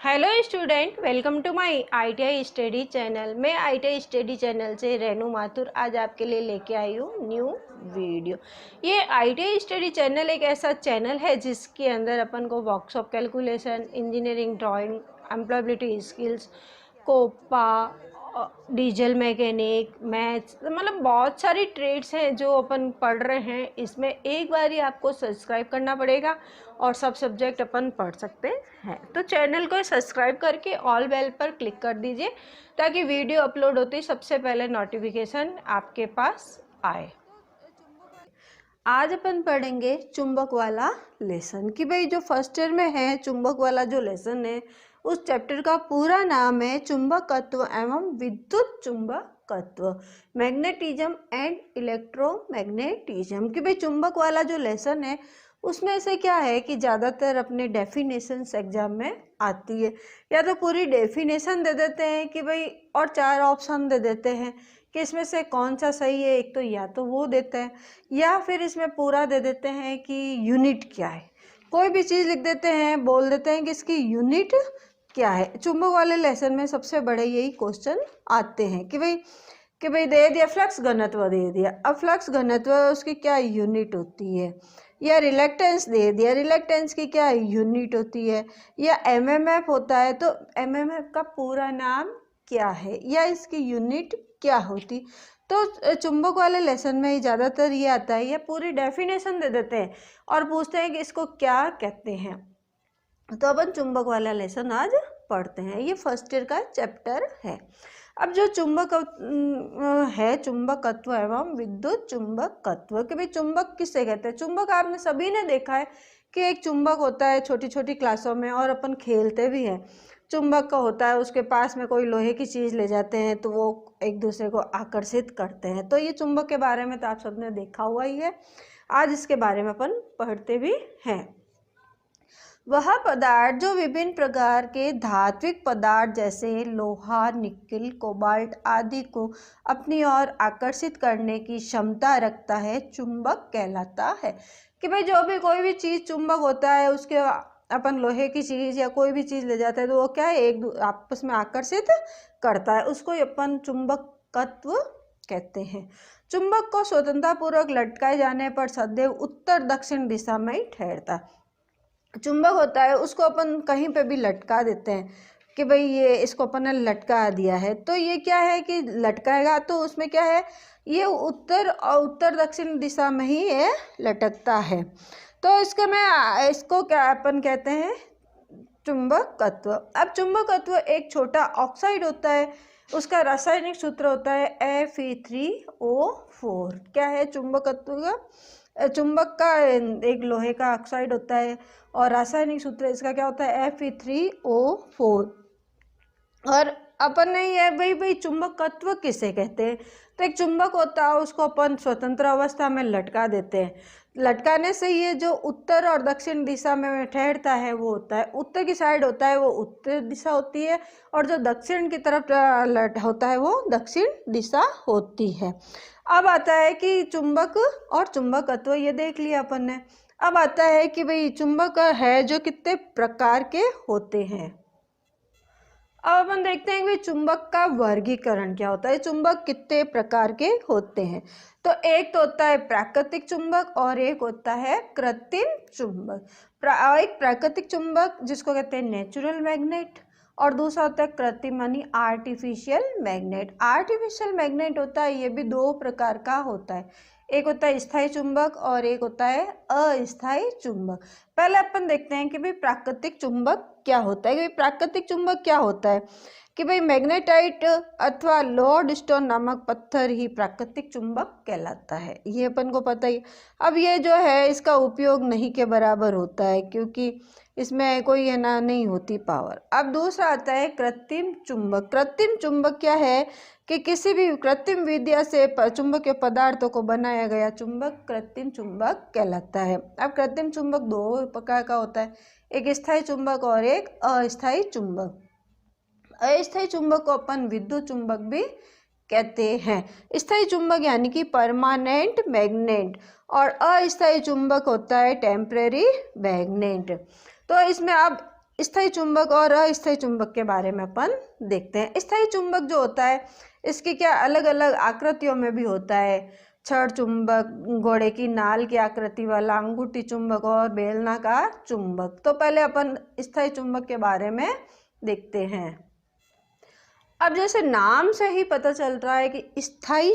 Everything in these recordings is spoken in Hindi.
Hello student, welcome to my ITI study channel. मैं ITI स्टडी चैनल से रेनू माथुर आज आपके लिए लेके आई हूँ न्यू वीडियो। ये ITI स्टडी चैनल एक ऐसा चैनल है जिसके अंदर अपन को workshop calculation, engineering drawing, employability skills, COPA, diesel mechanic, maths, मतलब बहुत सारी ट्रेड्स हैं जो अपन पढ़ रहे हैं। इसमें एक बार ही आपको सब्सक्राइब करना पड़ेगा और सब सब्जेक्ट अपन पढ़ सकते हैं। तो चैनल को सब्सक्राइब करके ऑल बेल पर क्लिक कर दीजिए ताकि वीडियो अपलोड होते ही सबसे पहले नोटिफिकेशन आपके पास आए। आज अपन पढ़ेंगे चुंबक वाला लेसन कि भाई जो फर्स्ट ईयर में है चुंबक वाला जो लेसन है उस चैप्टर का पूरा नाम है चुंबकत्व एवं विद्युत चुंबकत्व, मैग्नेटिज्म एंड इलेक्ट्रोमैग्नेटिज्म। कि भाई चुंबक वाला जो लेसन है उसमें से क्या है कि ज़्यादातर अपने डेफिनेशंस एग्जाम में आती है। या तो पूरी डेफिनेशन दे देते हैं कि भाई और 4 ऑप्शन दे देते हैं कि इसमें से कौन सा सही है। एक तो या तो वो देते हैं या फिर इसमें पूरा दे देते हैं कि यूनिट क्या है। कोई भी चीज़ लिख देते हैं, बोल देते हैं कि इसकी यूनिट क्या है। चुंबक वाले लेसन में सबसे बड़े यही क्वेश्चन आते हैं कि भाई दे दिया फ्लक्स घनत्व दे दिया, अब फ्लक्स घनत्व उसकी क्या यूनिट होती है, या रिलेक्टेंस दे दिया, रिलेक्टेंस की क्या यूनिट होती है, या एमएमएफ होता है तो एमएमएफ का पूरा नाम क्या है या इसकी यूनिट क्या होती। तो चुंबक वाले लेसन में ज़्यादातर ये आता है, या पूरी डेफिनेशन दे देते हैं और पूछते हैं कि इसको क्या कहते हैं। तो अपन चुंबक वाला लेसन आज पढ़ते हैं। ये फर्स्ट ईयर का चैप्टर है। अब जो चुंबक है चुंबकत्व एवं विद्युत चुंबकत्व, कि भाई चुंबक किससे कहते हैं। चुंबक आपने सभी ने देखा है कि एक चुंबक होता है छोटी छोटी क्लासों में और अपन खेलते भी हैं। चुंबक का होता है, उसके पास में कोई लोहे की चीज़ ले जाते हैं तो वो एक दूसरे को आकर्षित करते हैं। तो ये चुंबक के बारे में तो आप सबने देखा हुआ ही है। आज इसके बारे में अपन पढ़ते भी हैं। वह पदार्थ जो विभिन्न प्रकार के धात्विक पदार्थ जैसे लोहा, निकेल, कोबाल्ट आदि को अपनी ओर आकर्षित करने की क्षमता रखता है चुंबक कहलाता है। कि भाई जो भी कोई भी चीज़ चुंबक होता है, उसके अपन लोहे की चीज़ या कोई भी चीज़ ले जाते हैं तो वो क्या है एक आपस में आकर्षित करता है, उसको अपन चुंबकत्व कहते हैं। चुंबक को स्वतंत्रतापूर्वक लटकाए जाने पर सदैव उत्तर दक्षिण दिशा में ही ठहरता है। चुंबक होता है उसको अपन कहीं पे भी लटका देते हैं कि भाई ये इसको अपन ने लटका दिया है, तो ये क्या है कि लटकाएगा तो उसमें क्या है ये उत्तर और उत्तर दक्षिण दिशा में ही ये लटकता है। तो इसको क्या अपन कहते हैं चुंबकत्व। अब चुंबकत्व एक छोटा ऑक्साइड होता है, उसका रासायनिक सूत्र होता है Fe3O4। क्या है चुंबकत्व का, चुंबक का एक लोहे का ऑक्साइड होता है और रासायनिक सूत्र इसका क्या होता है Fe3O4। और अपन ने ये भाई चुंबकत्व किसे कहते हैं। तो एक चुंबक होता है उसको अपन स्वतंत्र अवस्था में लटका देते हैं। लटकाने से ये जो उत्तर और दक्षिण दिशा में ठहरता है वो होता है, उत्तर की साइड होता है वो उत्तर दिशा होती है और जो दक्षिण की तरफ होता है वो दक्षिण दिशा होती है। अब आता है कि चुंबक और चुंबकत्व ये देख लिया अपन ने। अब आता है कि भाई चुंबक है जो कितने प्रकार के होते हैं। अब अपन देखते हैं कि चुंबक का वर्गीकरण क्या होता है, चुंबक कितने प्रकार के होते हैं। तो एक तो होता है प्राकृतिक चुंबक और एक होता है कृत्रिम चुंबक। एक प्राकृतिक चुंबक जिसको कहते हैं नेचुरल मैग्नेट और दूसरा होता है कृत्रिम यानी आर्टिफिशियल मैग्नेट। आर्टिफिशियल मैग्नेट होता है ये भी 2 प्रकार का होता है, एक होता है स्थायी चुंबक और एक होता है अस्थायी चुंबक। पहले अपन देखते हैं कि भाई प्राकृतिक चुंबक क्या होता है। कि प्राकृतिक चुंबक क्या होता है कि भाई मैग्नेटाइट अथवा लोडस्टोन नामक पत्थर ही प्राकृतिक चुंबक कहलाता है, ये अपन को पता ही। अब ये जो है इसका उपयोग नहीं के बराबर होता है क्योंकि इसमें कोई है ना नहीं होती पावर। अब दूसरा आता है कृत्रिम चुंबक। कृत्रिम चुंबक क्या है कि किसी भी कृत्रिम विद्या से चुंबकीय पदार्थों को बनाया गया चुंबक कृत्रिम चुंबक कहलाता है। अब कृत्रिम चुंबक 2 प्रकार का होता है, एक स्थायी चुंबक और एक अस्थायी चुंबक। अस्थायी चुंबक को अपन विद्युत चुंबक भी कहते हैं। स्थायी चुंबक यानी कि परमानेंट मैग्नेट और अस्थायी चुंबक होता है टेम्परेरी मैग्नेट। तो इसमें अब स्थायी चुंबक और अस्थायी चुंबक के बारे में अपन देखते हैं। स्थायी चुंबक जो होता है इसकी क्या अलग अलग आकृतियों में भी होता है। छड़ चुंबक, घोड़े की नाल की आकृति वाला, अंगूठी चुंबक और बेलनाकार चुंबक। तो पहले अपन स्थायी चुंबक के बारे में देखते हैं। अब जैसे नाम से ही पता चल रहा है कि स्थायी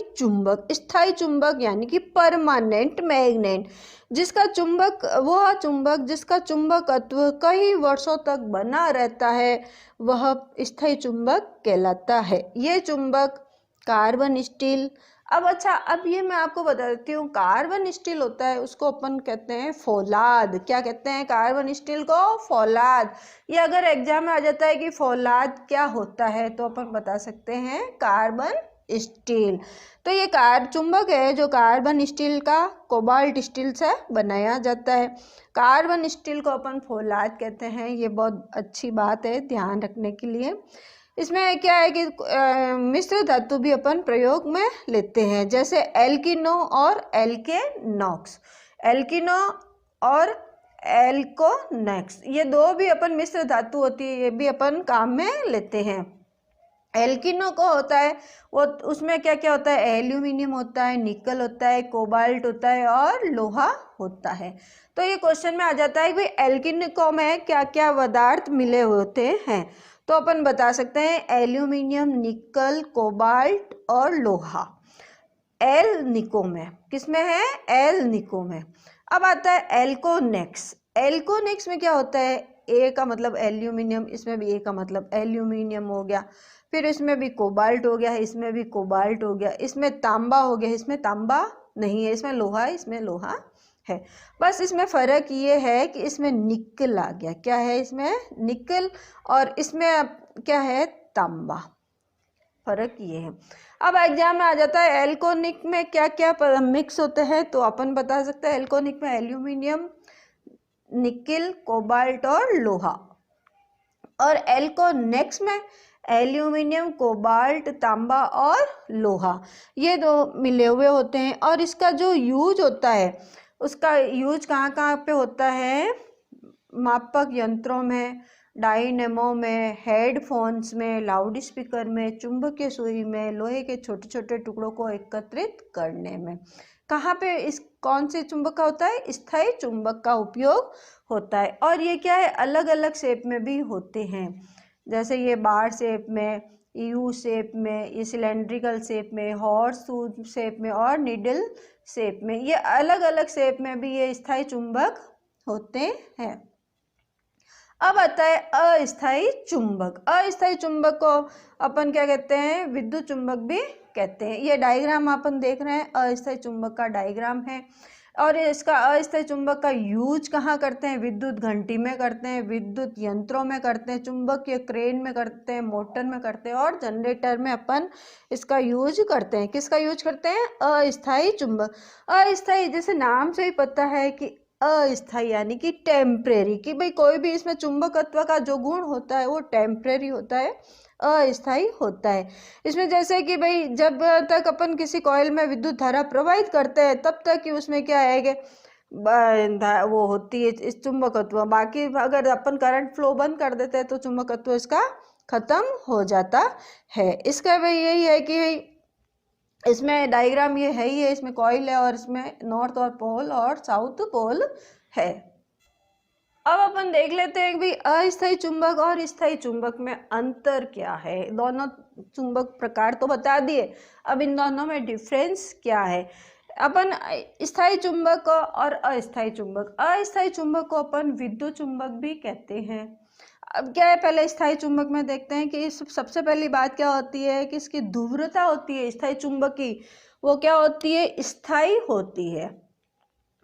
चुंबक यानी कि परमानेंट मैग्नेट, जिसका चुंबक वह चुंबक जिसका चुंबकत्व कई वर्षों तक बना रहता है वह स्थायी चुंबक कहलाता है। ये चुंबक कार्बन स्टील, अब ये मैं आपको बता देती हूँ, कार्बन स्टील होता है उसको अपन कहते हैं फौलाद। क्या कहते हैं कार्बन स्टील को? फौलाद। ये अगर एग्जाम में आ जाता है कि फौलाद क्या होता है तो अपन बता सकते हैं कार्बन स्टील। तो ये चुंबक है जो कार्बन स्टील का कोबाल्ट स्टील से बनाया जाता है। कार्बन स्टील को अपन फौलाद कहते हैं। ये बहुत अच्छी बात है ध्यान रखने के लिए। इसमें क्या है कि मिश्र धातु भी अपन प्रयोग में लेते हैं, जैसे एल्किनो और एल्केनॉक्स। एल्किनो और एल्कोनेक्स ये दो भी अपन मिश्र धातु होती है, ये भी अपन काम में लेते हैं। एल्किनो को होता है वो उसमें क्या क्या होता है, एल्यूमिनियम होता है, निकल होता है, कोबाल्ट होता है और लोहा होता है। तो ये क्वेश्चन में आ जाता है कि एल्किनो में क्या क्या पदार्थ मिले होते हैं। तो अपन बता सकते हैं एल्यूमिनियम, निकल, कोबाल्ट और लोहा। एल निको में किसमें है? एल निको में। अब आता है एल्कोनेक्स। एल्कोनेक्स में क्या होता है? ए का मतलब एल्यूमिनियम, इसमें भी ए का मतलब एल्यूमिनियम हो गया, फिर इसमें भी कोबाल्ट हो गया, इसमें भी कोबाल्ट हो गया, इसमें तांबा हो गया, इसमें तांबा नहीं है, इसमें लोहा है, इसमें लोहा है। बस इसमें फ़र्क ये है कि इसमें निकल आ गया। क्या है इसमें? निकल। और इसमें क्या है? तांबा। फर्क ये है। अब एग्जाम में आ जाता है एल्कोनिक में क्या क्या मिक्स होते हैं, तो अपन बता सकते हैं एल्कोनिक में एल्यूमिनियम, निकल, कोबाल्ट और लोहा। और एल्कोनेक्स में एल्यूमिनियम, कोबाल्ट, तांबा और लोहा, ये दो मिले हुए होते हैं। और इसका जो यूज होता है उसका यूज कहाँ कहाँ पे होता है? मापक यंत्रों में, डायनेमो में, हेडफोन्स में, लाउड स्पीकर में, चुंबकीय सुई में, लोहे के छोटे छोटे टुकड़ों को एकत्रित करने में। कहाँ पे इस कौन से चुंबक का होता है? स्थायी चुंबक का उपयोग होता है। और ये क्या है? अलग अलग शेप में भी होते हैं, जैसे ये बार शेप में, यू शेप में, ये सिलेंड्रिकल शेप में, हॉर्स शेप में और निडल शेप में। ये अलग अलग शेप में भी ये स्थायी चुंबक होते हैं। अब आता है अस्थायी चुंबक। अस्थायी चुंबक को अपन क्या कहते हैं? विद्युत चुंबक भी कहते हैं। ये डायग्राम अपन देख रहे हैं, अस्थायी चुंबक का डायग्राम है। और इसका अस्थायी चुंबक का यूज कहाँ करते हैं? विद्युत घंटी में करते हैं, विद्युत यंत्रों में करते हैं, चुंबकीय क्रेन में करते हैं, मोटर में करते हैं और जनरेटर में अपन इसका यूज करते हैं। किसका यूज करते हैं? अस्थायी चुंबक। अस्थायी जैसे नाम से ही पता है कि अस्थायी यानी कि टेम्परेरी, कि भाई कोई भी इसमें चुंबकत्व का जो गुण होता है वो टेम्परेरी होता है, अस्थायी होता है। इसमें जैसे कि भाई जब तक अपन किसी कॉइल में विद्युत धारा प्रवाहित करते हैं तब तक कि उसमें क्या है कि वो होती है इस चुंबकत्व। बाकी अगर अपन करंट फ्लो बंद कर देते हैं तो चुंबकत्व इसका खत्म हो जाता है। इसका भाई यही है कि इसमें डायग्राम ये है ही है, इसमें कॉइल है और इसमें नॉर्थ और पोल और साउथ पोल है। अब अपन देख लेते हैं कि भाई अस्थायी चुंबक और स्थायी चुंबक में अंतर क्या है। दोनों चुंबक प्रकार तो बता दिए, अब इन दोनों में डिफरेंस क्या है। अपन स्थायी चुंबक और अस्थायी चुंबक को अपन विद्युत चुंबक भी कहते हैं। अब क्या है, पहले स्थायी चुंबक में देखते हैं कि सबसे पहली बात क्या होती है कि इसकी ध्रुवता होती है स्थायी चुंबक की, वो क्या होती है? स्थायी होती है।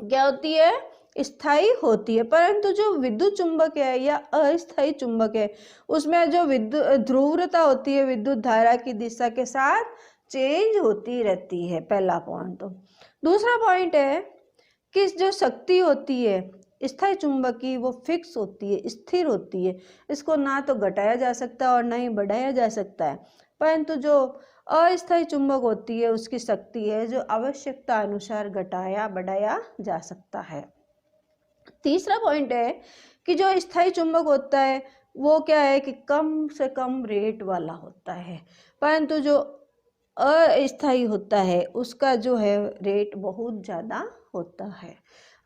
क्या होती है? स्थायी होती है। परंतु जो विद्युत चुंबक है या अस्थायी चुंबक है उसमें जो विद्युत ध्रुवता होती है विद्युत धारा की दिशा के साथ चेंज होती रहती है, पहला पॉइंट। तो दूसरा पॉइंट है कि जो शक्ति होती है स्थायी चुंबक की वो फिक्स होती है, स्थिर होती है। इसको ना तो घटाया जा सकता और ना ही बढ़ाया जा सकता है। परंतु जो अस्थायी चुंबक होती है उसकी शक्ति है जो आवश्यकता अनुसार घटाया बढ़ाया जा सकता है। तीसरा पॉइंट है कि जो स्थायी चुंबक होता है वो क्या है कि कम से कम रेट वाला होता है, परंतु जो अस्थायी होता है उसका जो है रेट बहुत ज़्यादा होता है।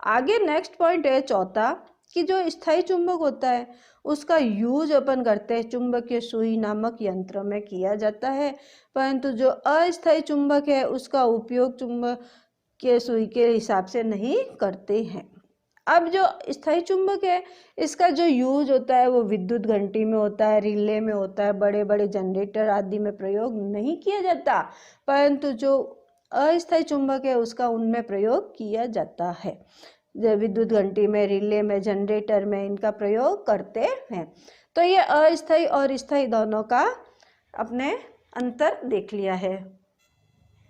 आगे नेक्स्ट पॉइंट है चौथा कि जो स्थायी चुंबक होता है उसका यूज अपन करते हैं चुंबकीय सुई नामक यंत्र में किया जाता है, परंतु जो अस्थायी चुंबक है उसका उपयोग चुंबकीय सुई के हिसाब से नहीं करते हैं। अब जो स्थायी चुंबक है इसका जो यूज होता है वो विद्युत घंटी में होता है, रिले में होता है, बड़े बड़े जनरेटर आदि में प्रयोग नहीं किया जाता, परंतु जो अस्थायी चुंबक है उसका उनमें प्रयोग किया जाता है। विद्युत घंटी में, रिले में, जनरेटर में इनका प्रयोग करते हैं। तो ये अस्थायी और स्थायी दोनों का अपने अंतर देख लिया है।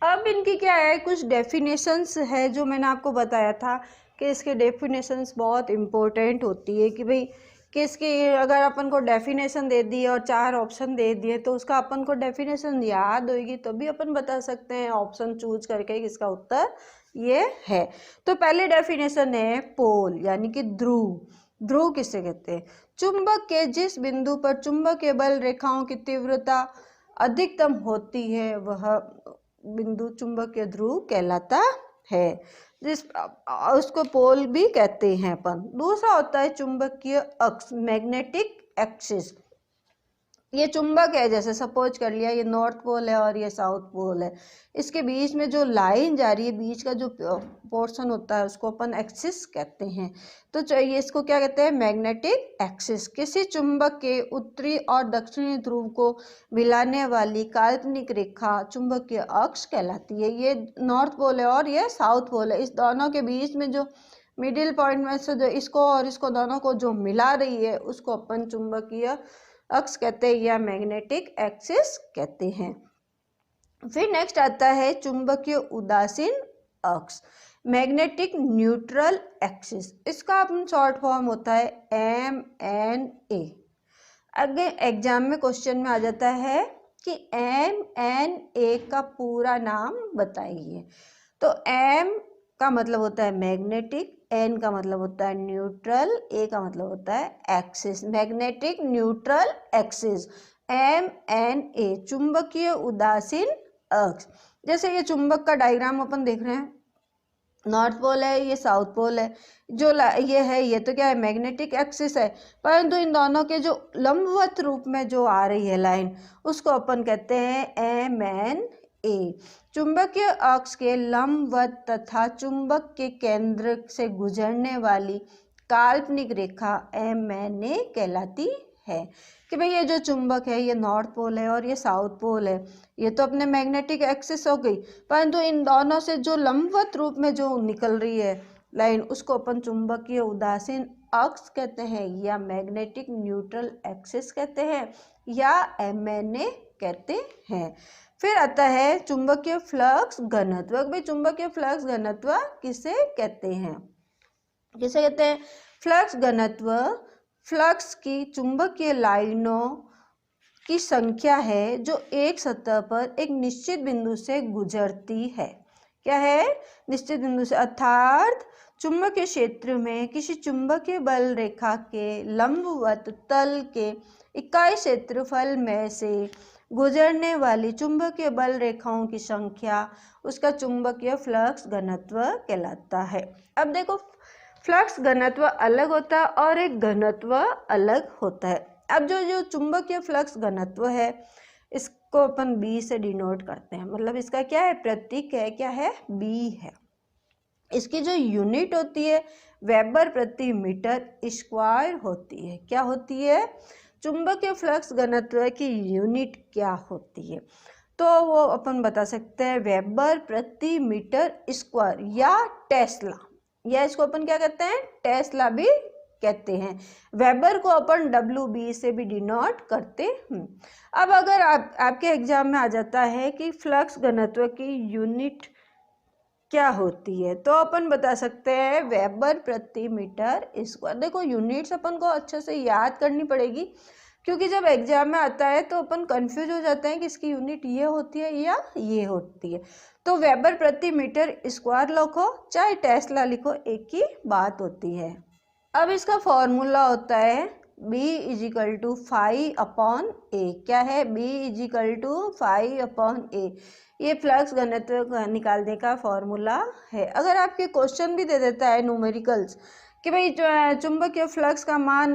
अब इनकी क्या है, कुछ डेफिनेशंस है जो मैंने आपको बताया था कि इसके डेफिनेशंस बहुत इम्पोर्टेंट होती है कि भाई किसकी अगर अपन को डेफिनेशन दे दी और 4 ऑप्शन दे दिए तो उसका अपन को डेफिनेशन याद होगी तो भी अपन बता सकते हैं ऑप्शन चूज करके किसका उत्तर ये है। तो पहले डेफिनेशन है पोल यानी कि ध्रुव। ध्रुव किसे कहते हैं? चुंबक के जिस बिंदु पर चुंबकीय बल रेखाओं की तीव्रता अधिकतम होती है वह बिंदु चुंबकीय ध्रुव कहलाता है, जिस उसको पोल भी कहते हैं अपन। दूसरा होता है चुंबकीय अक्ष, मैग्नेटिक एक्सिस। ये चुंबक है, जैसे सपोज कर लिया ये नॉर्थ पोल है और ये साउथ पोल है, इसके बीच में जो लाइन जा रही है, बीच का जो पोर्शन होता है उसको अपन एक्सिस कहते हैं। तो चाहिए इसको क्या कहते हैं? Magnetic axis. किसी चुंबक के उत्तरी और दक्षिणी ध्रुव को मिलाने वाली काल्पनिक रेखा चुंबकीय अक्ष कहलाती है। ये नॉर्थ पोल है और ये साउथ पोल है, इस दोनों के बीच में जो मिडिल पॉइंट में से जो इसको और इसको दोनों को जो मिला रही है उसको अपन चुंबकीय अक्ष कहते हैं या मैग्नेटिक एक्सिस कहते हैं। फिर नेक्स्ट आता है चुंबकीय उदासीन अक्ष, मैग्नेटिक न्यूट्रल एक्सिस। इसका अपन शॉर्ट फॉर्म होता है MNA। अगर एग्जाम में क्वेश्चन में आ जाता है कि MNA का पूरा नाम बताइए, तो M का मतलब होता है मैग्नेटिक, N का मतलब होता है न्यूट्रल, A का मतलब होता है axis. Magnetic neutral axis MNA, चुंबकीय उदासीन अक्ष। जैसे ये चुंबक का डायग्राम अपन देख रहे हैं, नॉर्थ पोल है, ये साउथ पोल है, जो ये है ये तो क्या है? मैग्नेटिक एक्सिस है, परंतु इन दोनों के जो लंबवत रूप में जो आ रही है लाइन उसको अपन कहते हैं MNA। चुंबकीय अक्ष के लंबवत तथा चुंबक के केंद्र से गुजरने वाली काल्पनिक रेखा MNA कहलाती है। कि भाई ये जो चुंबक है ये नॉर्थ पोल है और ये साउथ पोल है, ये तो अपने मैग्नेटिक एक्सिस हो गई, परंतु इन दोनों से जो लंबवत रूप में जो निकल रही है लाइन उसको अपन चुंबकीय उदासीन अक्ष कहते हैं या मैग्नेटिक न्यूट्रल एक्सिस कहते हैं या MNA कहते हैं। फिर आता है चुंबकीय फ्लक्स घनत्व। भाई चुंबकीय फ्लक्स घनत्व किसे कहते हैं? किसे कहते हैं? फ्लक्स घनत्व फ्लक्स की चुंबकीय लाइनों की संख्या है जो एक सतह पर एक निश्चित बिंदु से गुजरती है। क्या है? निश्चित बिंदु से, अर्थात चुंबकीय क्षेत्र में किसी चुंबकीय बल रेखा के लंबवत तल के इकाई क्षेत्रफल में से गुजरने वाली चुंबकीय बल रेखाओं की संख्या उसका चुंबकीय फ्लक्स घनत्व कहलाता है। अब देखो फ्लक्स घनत्व अलग होता है और एक घनत्व अलग होता है। अब जो चुंबकीय फ्लक्स घनत्व है इसको अपन B से डिनोट करते हैं, मतलब इसका क्या है? प्रतीक है, क्या है? B है। इसकी जो यूनिट होती है वेबर प्रति मीटर स्क्वायर होती है। क्या होती है? चुंबकीय फ्लक्स घनत्व की यूनिट क्या होती है? तो वो अपन बता सकते हैं वेबर प्रति मीटर स्क्वायर या टेस्ला, या इसको अपन क्या कहते हैं? टेस्ला भी कहते हैं। वेबर को अपन WB से भी डिनोट करते हैं। अब अगर आपके एग्जाम में आ जाता है कि फ्लक्स घनत्व की यूनिट क्या होती है, तो अपन बता सकते हैं वेबर प्रति मीटर स्क्वायर। देखो यूनिट्स अपन को अच्छे से याद करनी पड़ेगी, क्योंकि जब एग्जाम में आता है तो अपन कंफ्यूज हो जाते हैं कि इसकी यूनिट ये होती है या ये होती है। तो वेबर प्रति मीटर स्क्वायर लिखो चाहे टेस्ला लिखो, एक ही बात होती है। अब इसका फॉर्मूला होता है B इजिकल टू 5/A। क्या है? B is equal to 5/A। ये फ्लक्स घनत्व निकालने का फॉर्मूला है। अगर आपके क्वेश्चन भी दे देता है न्यूमेरिकल्स कि भाई चुंबकीय फ्लक्स का मान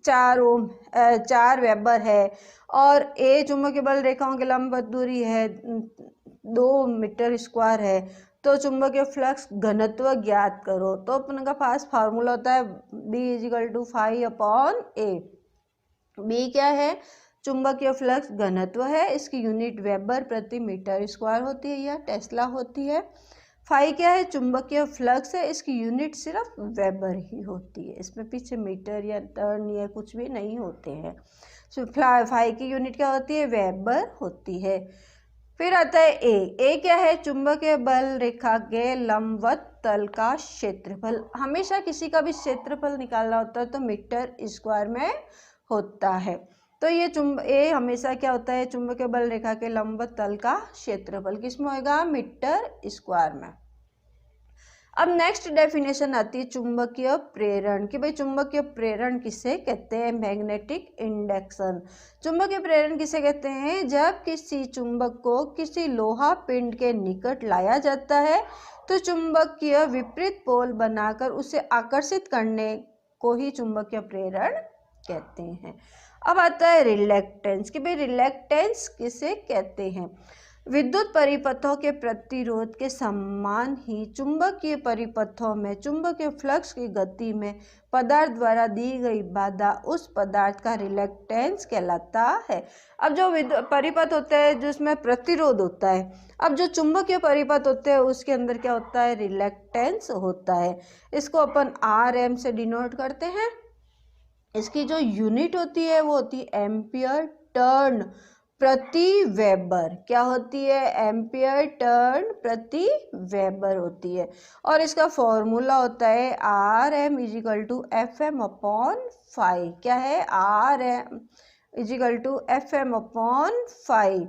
4 वेबर है और A चुंबकीय बल रेखाओं की लंबवत दूरी है 2 मीटर स्क्वायर है, तो चुंबकीय फ्लक्स घनत्व ज्ञात करो। तो अपन का पास फार्मूला होता है B is equal to 5/A। B क्या है? चुंबकीय फ्लक्स घनत्व है, इसकी यूनिट वेबर प्रति मीटर स्क्वायर होती है या टेस्ला होती है। फाई क्या है? चुंबकीय फ्लक्स है, इसकी यूनिट सिर्फ वेबर ही होती है, इसमें पीछे मीटर या टर्न या कुछ भी नहीं होते हैं। फाई की यूनिट क्या होती है? वेबर होती है। फिर आता है ए क्या है? चुंबकीय बल रेखा के लंबवत तल का क्षेत्रफल। हमेशा किसी का भी क्षेत्रफल निकालना होता है तो मीटर स्क्वायर में होता है। तो ये ए हमेशा क्या होता है? चुंबकीय बल रेखा के लंबवत तल का क्षेत्रफल किसमें होगा? मीटर स्क्वायर में। अब नेक्स्ट डेफिनेशन आती है चुंबकीय प्रेरण कि भाई चुंबकीय प्रेरण किसे कहते हैं? Magnetic induction. चुंबकीय प्रेरण किसे कहते हैं? जब किसी चुंबक को किसी लोहा पिंड के निकट लाया जाता है तो चुंबकीय विपरीत पोल बनाकर उसे आकर्षित करने को ही चुंबकीय प्रेरण कहते हैं। अब आता है रिलेक्टेंस कि भाई रिलेक्टेंस किसे कहते हैं? विद्युत परिपथों के प्रतिरोध के समान ही चुंबकीय परिपथों में चुंबकीय फ्लक्स की गति में पदार्थ द्वारा दी गई बाधा उस पदार्थ का रिलेक्टेंस कहलाता है। अब जो परिपथ होते हैं जिसमें प्रतिरोध होता है, अब जो चुंबकीय परिपथ होते हैं उसके अंदर क्या होता है? रिलेक्टेंस होता है। इसको अपन RM से डिनोट करते हैं। इसकी जो यूनिट होती है वो होती है एम्पियर टर्न प्रति वेबर। क्या होती है? एम्पियर टर्न प्रति वेबर होती है। और इसका फॉर्मूला होता है RM इजिकल टू FM/5। क्या है? RM is equal to FM/5।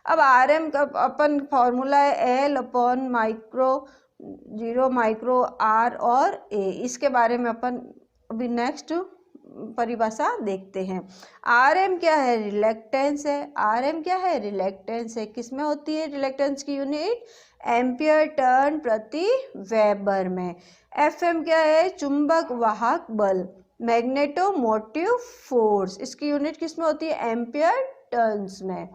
अब RM का अपन फॉर्मूला है L/0 माइक्रो R और A। इसके बारे में अपन अभी नेक्स्ट परिभाषा देखते हैं। RM क्या है? रिलेक्टेंस है। RM क्या है? रिलेक्टेंस है। किसमें होती है रिलेक्टेंस की यूनिट? एम्पियर टर्न प्रति वेबर में। FM क्या है? चुंबक वाहक बल, मैग्नेटोमोटिव फोर्स। इसकी यूनिट किसमें होती है? एम्पियर टर्न्स में।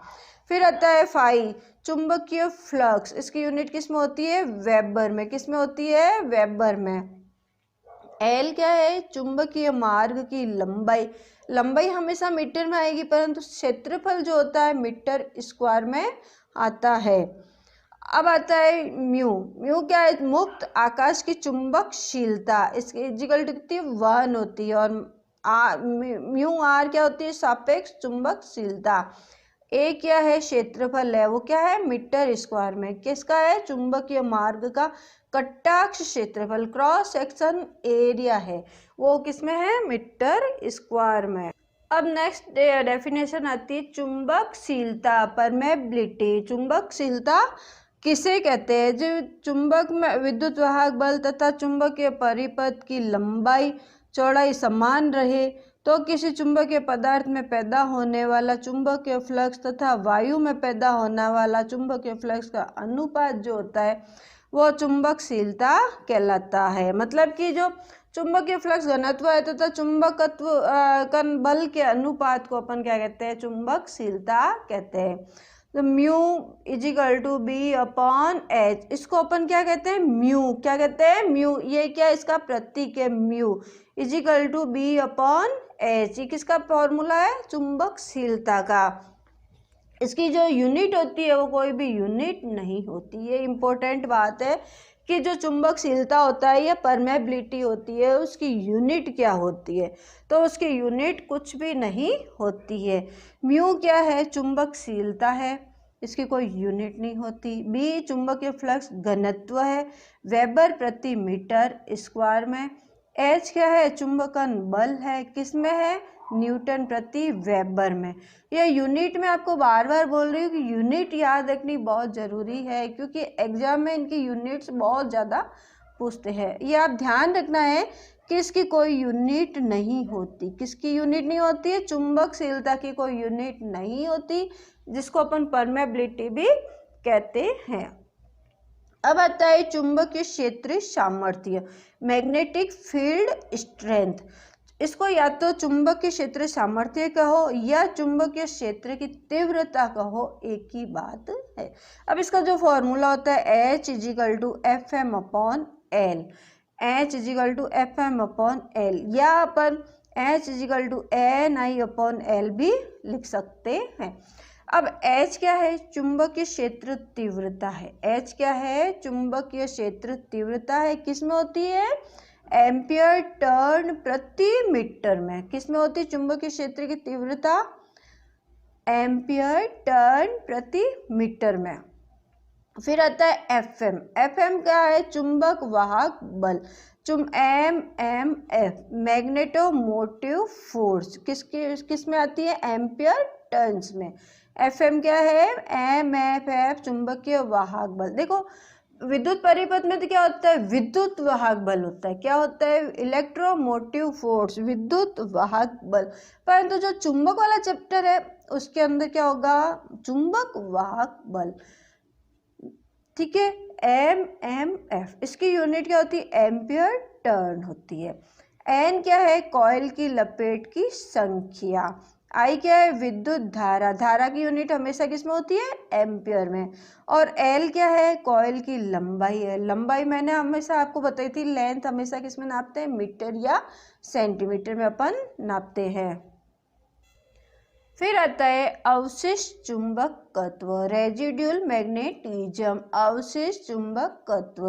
फिर आता है फाई, चुंबकीय फ्लक्स। इसकी यूनिट किसमें होती है? वेबर में। किसमें होती है? वेबर में। एल क्या है? चुंबकीय मार्ग की लंबाई। लंबाई हमेशा मीटर में आएगी परंतु क्षेत्रफल जो होता है मीटर स्क्वायर में आता है। अब आता है म्यू क्या है? मुक्त आकाश की चुंबकशीलता। इसकी इक्वल टू 1 होती है। और म्यू आर क्या होती है? सापेक्ष चुंबकशीलता। ए क्या है? क्षेत्रफल है, वो क्या है? मीटर स्क्वायर में। किसका है? चुंबकीय मार्ग का कटाक्ष क्षेत्रफल, क्रॉस सेक्शन एरिया है, वो किसमें है? मीटर स्क्वायर में। अब नेक्स्ट डेफिनेशन आती है चुंबकशीलता, परमेबिलिटी। चुंबकशीलता किसे कहते हैं? जो चुंबक में विद्युत वाहक बल तथा चुंबकीय परिपथ की लंबाई चौड़ाई समान रहे तो किसी चुंबकीय पदार्थ में पैदा होने वाला चुंबकीय फ्लक्स तथा वायु में पैदा होने वाला चुंबकीय फ्लक्स का अनुपात जो होता है वो चुंबकशीलता कहलाता है। मतलब कि जो चुंबकीय फ्लक्स घनत्व है तथा चुंबकत्व बल के अनुपात को अपन क्या कहते हैं? चुंबकशीलता कहते हैं। तो म्यू इजिकल टू B/H। इसको अपन क्या कहते हैं? म्यू। क्या कहते हैं? म्यू। ये क्या इसका प्रतीक है? Mu is equal to B/H। ये किसका फॉर्मूला है? चुंबकशीलता का। इसकी जो यूनिट होती है वो कोई भी यूनिट नहीं होती। ये इम्पोर्टेंट बात है कि जो चुंबकशीलता होता है या परमेबिलिटी होती है उसकी यूनिट क्या होती है? तो उसकी यूनिट कुछ भी नहीं होती है। म्यू क्या है? चुंबकशीलता है, इसकी कोई यूनिट नहीं होती। बी चुंबकीय फ्लक्स घनत्व है, वेबर प्रति मीटर स्क्वायर में। एच क्या है? चुंबकन बल है, किसमें है? न्यूटन प्रति वेबर में। यह यूनिट में आपको बार बार बोल रही हूँ कि यूनिट याद रखनी बहुत ज़रूरी है क्योंकि एग्जाम में इनकी यूनिट्स बहुत ज़्यादा पूछते हैं। ये आप ध्यान रखना है किसकी कोई यूनिट नहीं होती। किसकी यूनिट नहीं होती है? चुंबकशीलता की कोई यूनिट नहीं होती, जिसको अपन परमेबिलिटी भी कहते हैं। अब आता है चुंबकीय क्षेत्र सामर्थ्य, मैग्नेटिक फील्ड स्ट्रेंथ। इसको या तो चुंबकीय क्षेत्र सामर्थ्य कहो या चुंबकीय क्षेत्र की तीव्रता कहो, एक ही बात है। अब इसका जो फॉर्मूला होता है H = Fm/L, H = Fm/L, या अपन H = NI/L भी लिख सकते हैं। अब H क्या है? चुंबकीय क्षेत्र तीव्रता है। H क्या है? चुंबकीय क्षेत्र तीव्रता है। किस में होती है? एम्पियर टर्न प्रति मीटर में। किस में होती है चुंबकीय क्षेत्र की तीव्रता? एम्पियर टर्न प्रति मीटर में। फिर आता है FM। FM क्या है? चुंबक वाहक बल। MMF, magnetomotive force. किस में आती है? एम्पियर टर्न्स में। FM क्या है? MFF, चुंबकीय वाहक बल। देखो विद्युत परिपथ में तो क्या होता है? विद्युत वाहक बल होता है। क्या होता है? इलेक्ट्रोमोटिव फोर्स, विद्युत वाहक बल। परंतु जो चुंबक वाला चैप्टर है उसके अंदर क्या होगा? चुंबक वाहक बल। ठीक है, MMF, इसकी यूनिट क्या होती है? एम्पियर टर्न होती है। N क्या है? कॉइल की लपेट की संख्या। I क्या है? विद्युत धारा। धारा की यूनिट हमेशा किस में होती है? एम्पियर में। और L क्या है? कॉइल की लंबाई है। लंबाई मैंने हमेशा आपको बताई थी, लेंथ हमेशा किस में नापते हैं? मीटर या सेंटीमीटर में अपन नापते हैं। फिर आता है अवशिष्ट चुंबकत्व, रेजिडुअल मैग्नेटिज्म। अवशिष्ट चुंबकत्व,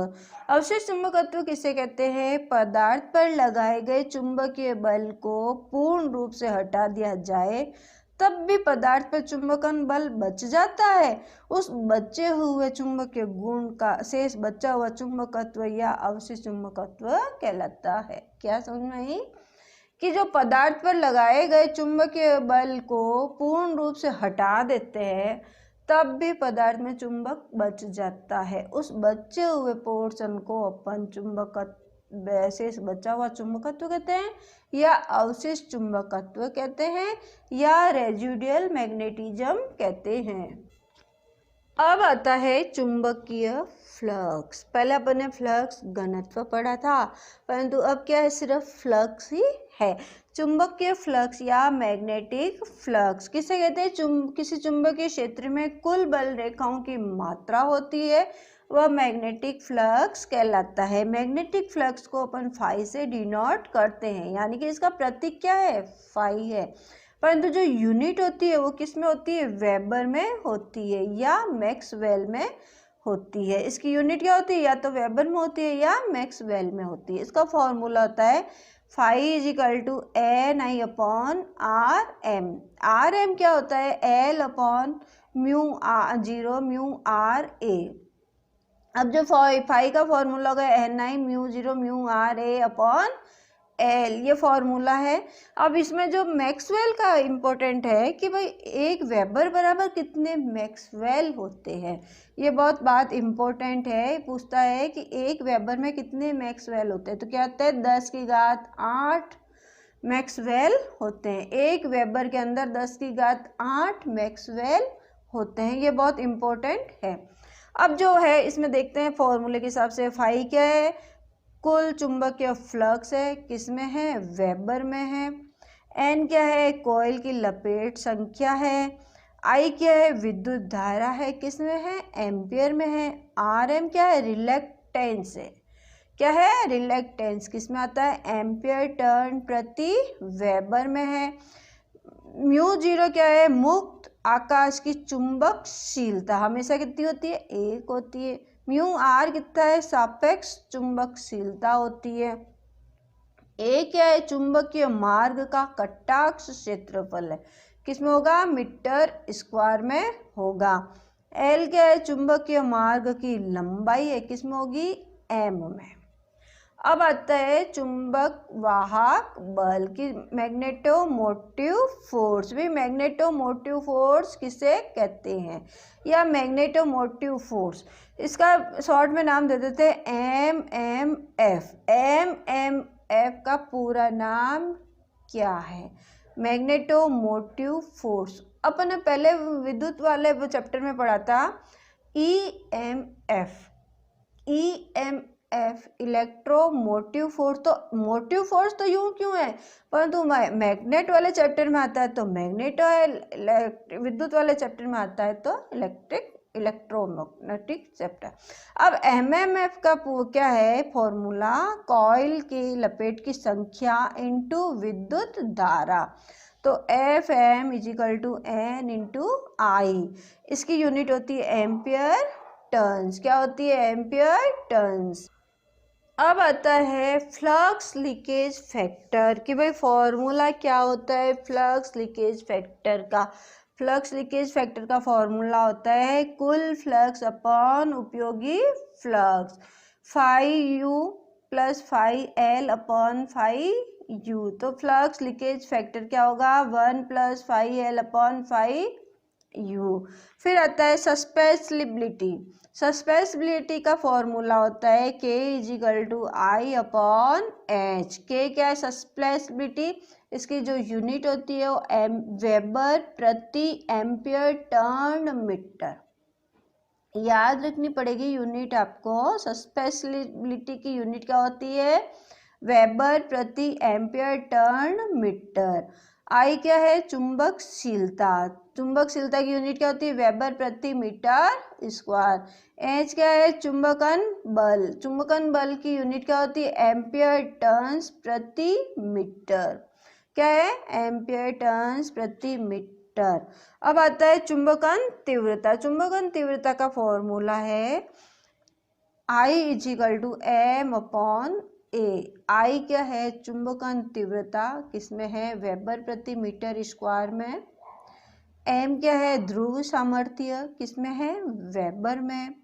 अवशिष्ट चुंबकत्व किसे कहते हैं? पदार्थ पर लगाए गए चुंबकीय बल को पूर्ण रूप से हटा दिया जाए तब भी पदार्थ पर चुंबकन बल बच जाता है। उस बचे हुए चुंबकीय गुण का शेष बचा हुआ चुंबकत्व या अवशिष्ट चुंबकत्व कहलाता है। क्या समझ में आई? कि जो पदार्थ पर लगाए गए चुंबकीय बल को पूर्ण रूप से हटा देते हैं तब भी पदार्थ में चुंबक बच जाता है। उस बचे हुए पोर्शन को अपन चुंबकत्व, शेष बचा हुआ चुंबकत्व कहते हैं, या अवशिष्ट चुंबकत्व कहते हैं, या रेजिडुअल मैग्नेटिज्म कहते हैं। अब आता है चुंबकीय फ्लक्स। पहले अपन ने फ्लक्स घनत्व पढ़ा था, परंतु अब क्या है? सिर्फ फ्लक्स ही है। चुंबकीय फ्लक्स या मैग्नेटिक फ्लक्स किसे कहते हैं? किसी चुंबकीय क्षेत्र में कुल बल रेखाओं की मात्रा होती है, वह मैग्नेटिक फ्लक्स कहलाता है। मैग्नेटिक फ्लक्स को अपन फाई से डिनोट करते हैं, यानी कि इसका प्रतीक क्या है? फाई है। परंतु जो यूनिट होती है वो किस में होती है? वेबर में होती है या मैक्सवेल में होती है। इसकी यूनिट क्या होती है? या तो वेबर में होती है या मैक्सवेल में होती है। इसका फॉर्मूला होता है फाई = NI/RM। RM क्या होता है? L/μ0μRA। अब जो फाई का फॉर्मूला होगा NI μ0μRA/L, ये फॉर्मूला है। अब इसमें जो मैक्सवेल का इम्पोर्टेंट है कि भाई एक वेबर बराबर कितने मैक्सवेल होते हैं, ये बहुत बात इम्पोर्टेंट है। पूछता है कि एक वेबर में कितने मैक्सवेल होते हैं, तो क्या होता है? 10⁸ मैक्सवेल होते हैं। एक वेबर के अंदर 10⁸ मैक्सवेल होते हैं, ये बहुत इम्पोर्टेंट है। अब जो है इसमें देखते हैं फॉर्मूले के हिसाब से, फाई क्या है? कुल चुंबकीय फ्लक्स है, किस में है? वेबर में है। एन क्या है? कॉइल की लपेट संख्या है। आई क्या है? विद्युत धारा है, किस में है? एम्पियर में है। आर एम क्या है? रिलक्टेंस है। क्या है? रिलक्टेंस किस में आता है? एम्पियर टर्न प्रति वेबर में है। μ0 क्या है? मुक्त आकाश की चुंबकशीलता हमेशा कितनी होती है? 1 होती है। μr कितना है? सापेक्ष चुंबकशीलता होती है। ए क्या है? चुंबकीय मार्ग का कटाक्ष क्षेत्रफल है, किसमें होगा? मीटर स्क्वायर में होगा। एल क्या है? चुंबकीय मार्ग की लंबाई है, किसमें होगी? एम में। अब आता है चुंबक वाहक बल की मैग्नेटोमोटिव फोर्स। भी मैग्नेटोमोटिव फोर्स किसे कहते हैं, या मैग्नेटोमोटिव फोर्स, इसका शॉर्ट में नाम दे देते हैं MMF। एफ का पूरा नाम क्या है? Magnetomotive force. अपन ने पहले विद्युत वाले चैप्टर में पढ़ा था ईएमएफ। EMF electromotive force. तो मोटिव फोर्स तो यूं क्यों है, परंतु मैग्नेट वाले चैप्टर में आता है तो मैग्नेट है, विद्युत वाले चैप्टर में आता है तो इलेक्ट्रोमैग्नेटिक चैप्टर। अब एमएमएफ का क्या है फॉर्मूला? कॉइल की लपेट की संख्या इनटू विद्युत धारा। तो F M is equal to N into I. इसकी यूनिट होती है एम्पियर टर्न्स। क्या होती है? Ampere turns. अब आता है फ्लक्स लीकेज फैक्टर कि भाई फॉर्मूला क्या होता है फ्लक्स लीकेज फैक्टर का? फ्लक्स लीकेज फैक्टर का फॉर्मूला होता है कुल फ्लक्स अपॉन उपयोगी flux, phi U plus phi L upon phi U. तो फ्लक्स लीकेज फैक्टर क्या होगा? 1 plus phi L upon phi U. फिर आता है सस्पेंसिबिलिटी। सस्पेंसिबिलिटी का फॉर्मूला होता है K is equal to I upon H. K क्या है? सस्पेंसिबिलिटी। इसकी जो यूनिट होती है वो वेबर प्रति एम्पियर टर्न मीटर। याद रखनी पड़ेगी यूनिट आपको। सस्पेंसिबिलिटी की यूनिट क्या होती है? वेबर प्रति एम्पियर टर्न मीटर। आई क्या है? चुंबकशीलता। चुंबकशीलता की यूनिट क्या होती है? वेबर प्रति मीटर स्क्वायर। एच क्या है? चुंबकन बल। चुंबकन बल की यूनिट क्या होती है? एम्पियर टर्न्स प्रति मीटर। क्या है? एम्पियर टर्न्स प्रति मीटर। अब आता है चुंबकन तीव्रता। चुंबकन तीव्रता का फॉर्मूला है I equal to M upon ए। आई क्या है? चुंबकन तीव्रता। किसमें है? वेबर प्रति मीटर स्क्वायर में। एम क्या है? ध्रुव सामर्थ्य। किसमें है? वेबर में।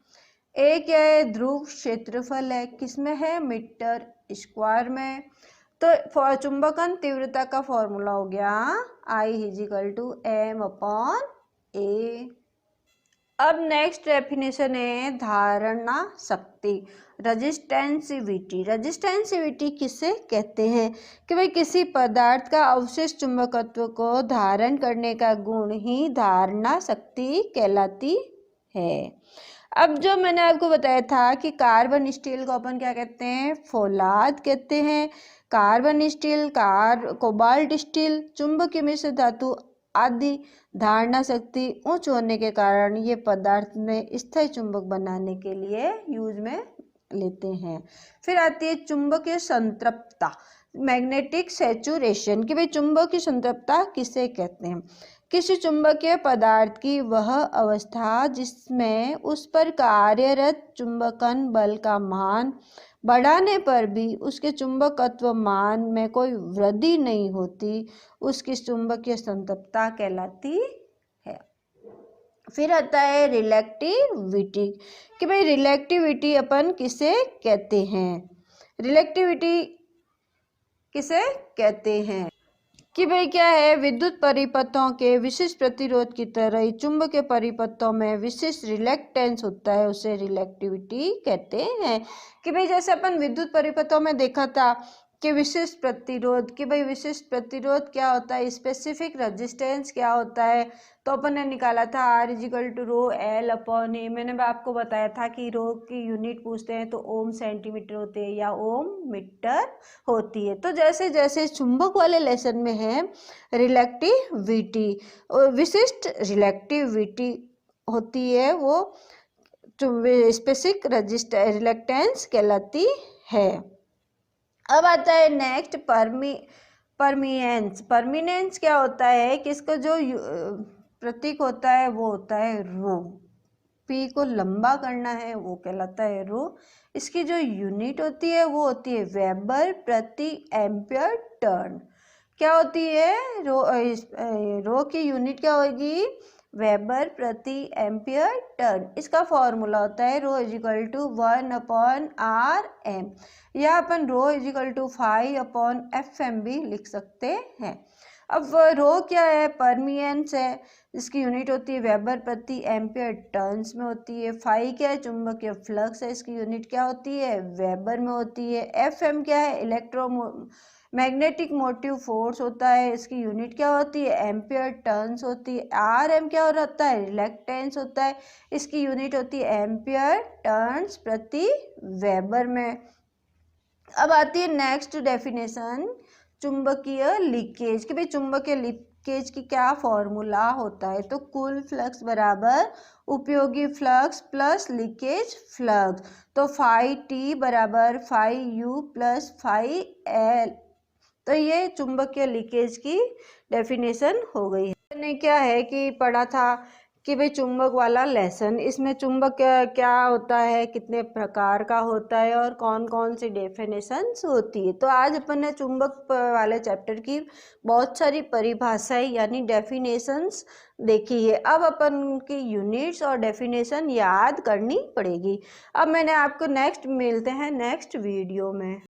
ए क्या है? ध्रुव क्षेत्रफल है। किसमें है? मीटर स्क्वायर में। तो चुंबकन तीव्रता का फॉर्मूला हो गया I equal to M upon ए। अब नेक्स्ट डेफिनेशन है धारणा शक्ति, रजिस्टेंसिविटी। रजिस्टेंसिविटी किसे कहते हैं? कि भाई किसी पदार्थ का अवशिष्ट चुंबकत्व को धारण करने का गुण ही धारणा शक्ति कहलाती है। अब जो मैंने आपको बताया था कि कार्बन स्टील को अपन क्या कहते हैं? फौलाद कहते हैं। कार्बन स्टील, कोबाल्ट स्टील, चुंबकीय मिश्र धातु आदि धारणा शक्ति उच्च होने के कारण ये पदार्थ में स्थायी चुंबक बनाने के लिए यूज में लेते हैं। फिर आती है चुंबकीय संतृप्तता, मैग्नेटिक सैचुरेशन। कि भाई चुंबकीय संतृप्तता किसे कहते हैं? किसी चुंबकीय पदार्थ की वह अवस्था जिसमें उस पर कार्यरत चुंबकन बल का मान बढ़ाने पर भी उसके चुंबकत्व मान में कोई वृद्धि नहीं होती, उसकी चुंबकीय संतृप्तता कहलाती है। फिर आता है रिलेक्टिविटी। कि भाई रिलेक्टिविटी अपन किसे कहते हैं? रिलेक्टिविटी किसे कहते हैं? कि भाई क्या है? विद्युत परिपथों के विशिष्ट प्रतिरोध की तरह ही चुंबकीय परिपथों में विशिष्ट रिलेक्टेंस होता है, उसे रिलेक्टिविटी कहते हैं। कि भाई जैसे अपन विद्युत परिपथों में देखा था कि विशिष्ट प्रतिरोध, कि भाई विशिष्ट प्रतिरोध क्या होता है? स्पेसिफिक रेजिस्टेंस क्या होता है? तो अपन ने निकाला था R is equal to rho L upon A. मैंने आपको बताया था कि रो की यूनिट पूछते हैं तो ओम सेंटीमीटर होते हैं या ओम मीटर होती है। तो जैसे जैसे चुंबक वाले लेसन में है रिलेक्टिविटी, विशिष्ट रिलेक्टिविटी होती है वो स्पेसिफिक रिलेक्टेंस कहलाती है। अब आता है नेक्स्ट परमीनेंस। परमीनेंस क्या होता है? कि इसका जो प्रतीक होता है वो होता है रो। पी को लंबा करना है वो कहलाता है रो। इसकी जो यूनिट होती है वो होती है वेबर प्रति एम्पियर टर्न। क्या होती है? रो की यूनिट क्या होगी? वेबर प्रति एम्पियर टर्न। इसका फॉर्मूला होता है rho is equal to 1 upon R M, या अपन rho is equal to 5 upon F M भी लिख सकते हैं। अब रो क्या है, परमियंस है, इसकी यूनिट होती है वेबर प्रति एम्पियर टर्न्स में होती है। फाई क्या है, चुंबकीय फ्लक्स है, इसकी यूनिट क्या होती है, वेबर में होती है। एफ एम क्या है, मैग्नेटिक मोटिव फोर्स होता है, इसकी यूनिट क्या होती है, एम्पियर टर्न्स होती है। आर एम क्या होता है, रिलक्टेंस होता है, इसकी यूनिट होती है एम्पियर टर्न्स प्रति वेबर में। अब आती है नेक्स्ट डेफिनेशन, चुंबकीय लीकेज, कि भाई चुंबकीय लीकेज की क्या फॉर्मूला होता है, तो कुल फ्लक्स बराबर उपयोगी फ्लक्स प्लस लीकेज फ्लक्स, तो फाई टी बराबर phi U plus phi L. तो ये चुंबकीय लीकेज की डेफिनेशन हो गई है। मैंने क्या है कि पढ़ा था कि भाई चुंबक वाला लेसन, इसमें चुंबक क्या होता है, कितने प्रकार का होता है और कौन कौन सी डेफिनेशंस होती है। तो आज अपन ने चुंबक वाले चैप्टर की बहुत सारी परिभाषाएं यानी डेफिनेशंस देखी है। अब अपन की यूनिट्स और डेफिनेशन याद करनी पड़ेगी। अब मैंने आपको नेक्स्ट मिलते हैं नेक्स्ट वीडियो में।